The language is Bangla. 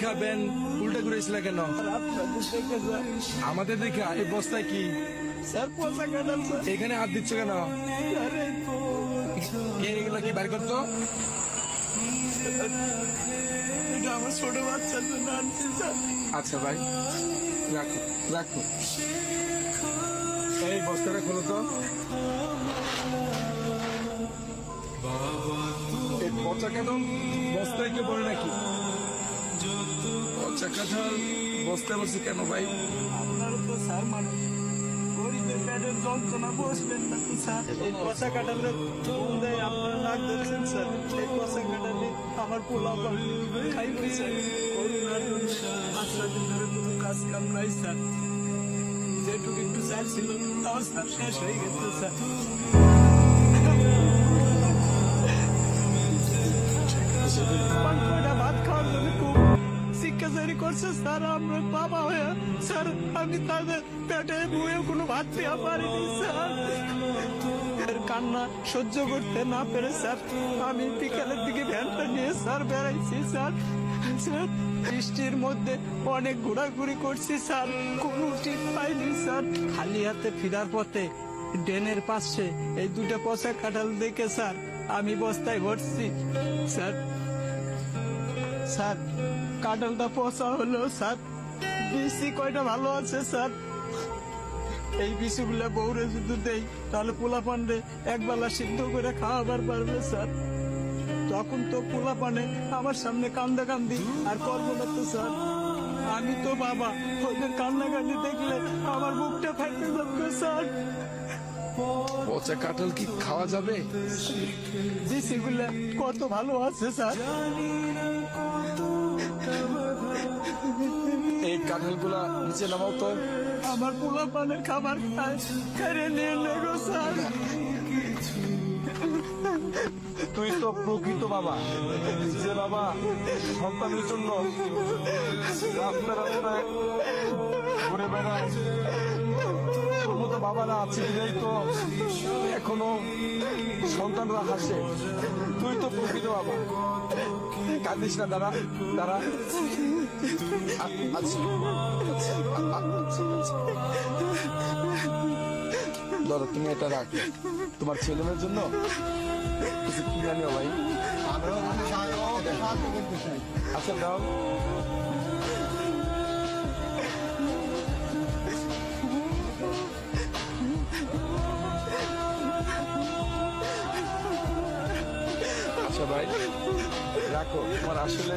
খাবেন উল্টা ঘুরেছিল কেন? আমাদের দেখা এই বস্তায় কি স্যার পচা কাঁঠাল স্যার। এখানে হাত দিচ্ছ কেন? কে এগুলো কি বাইর করতো? এটা আমার ছোট বাচ্চার জন্য আনছি স্যার। আচ্ছা ভাই, রাখো রাখো। এই বস্তাটা খোলো তো। এই পচা কাঁঠাল বস্তায় কেউ বলে নাকি? পচা কাঁঠাল বস্তায় বসে কেন ভাই? আপনার তো স্যার মানে গরিবের পেটের যন্ত্রণা বসবেন না তো স্যার। এই পচা কাঁঠালে ফুল দেয় আপনারা নাক ধরছেন স্যার। এই পচা কাঁঠালে আমার পোলা খাইবে স্যার। করোনার জন্য 5 দিন ধরে কোনো কাজ কাম নাই স্যার। যেটুকু একটু চাল ছিল তাও স্যার শেষ হয়ে গেছে স্যার। ভাত খাওয়ার জন্য খুব শিক্ষাচারী করছে স্যার। আমরা বাবা হয়ে স্যার আমি তাদের পেটে বয়ে কোনো ভাত দেওয়া পারিনি স্যার। এর কান্না সহ্য করতে না পেরে স্যার আমি বিকালের দিকে ভ্যানটা নিয়ে স্যার বেড়াইছি স্যার। স্যার বৃষ্টির মধ্যে অনেক ঘোরাঘুরি করছি স্যার, কোনো ঠিক পাইনি স্যার। খালি হাতে ফেরার পথে ড্রেনের পাশে এই দুটো পচা কাঁঠাল দেখে স্যার আমি বস্তায় ভরছি স্যার। স্যার কাঁঠালটা পচা হলো স্যার, বিসি কয়টা ভালো আছে স্যার। এই বিসিগুলা বউরে যদি দেই তাহলে পোলা পান্ডে একবেলা সিদ্ধ করে খাওয়াবার পারবে স্যার। তখন তো পোলা পানে আমার সামনে কান্দা কান্দি আর করবো না তো স্যার। আমি তো বাবা, ওদের কান্না কান্দি দেখলে আমার বুকটা ফাইতে যাবে স্যার। পচা কাঁঠাল কি খাওয়া যাবে? বিসিগুলা কত ভালো আছে স্যার। এই কাঁঠালগুলা নিচে নামাও তো। আমার পোলা পানের খাবার খায় কেড়ে নিয়ে নেগো স্যার। তুই তো প্রকৃত বাবা, যে বাবা সন্তানের জন্য রাস্তায় রাস্তায় ঘুরে বেড়ায়। তোর মতো বাবারা আছে বিধাই তো এখনো সন্তানরা হাসে। তুই তো প্রকৃত বাবা। কাঁদিস না, দাঁড়া দাঁড়া। ধরো তুমি এটা রাখো, তোমার ছেলে মেয়ের জন্য কিছু কিনে আনিও ভাই। আচ্ছা দাও। আচ্ছা ভাই রাখো, তোমার আসলে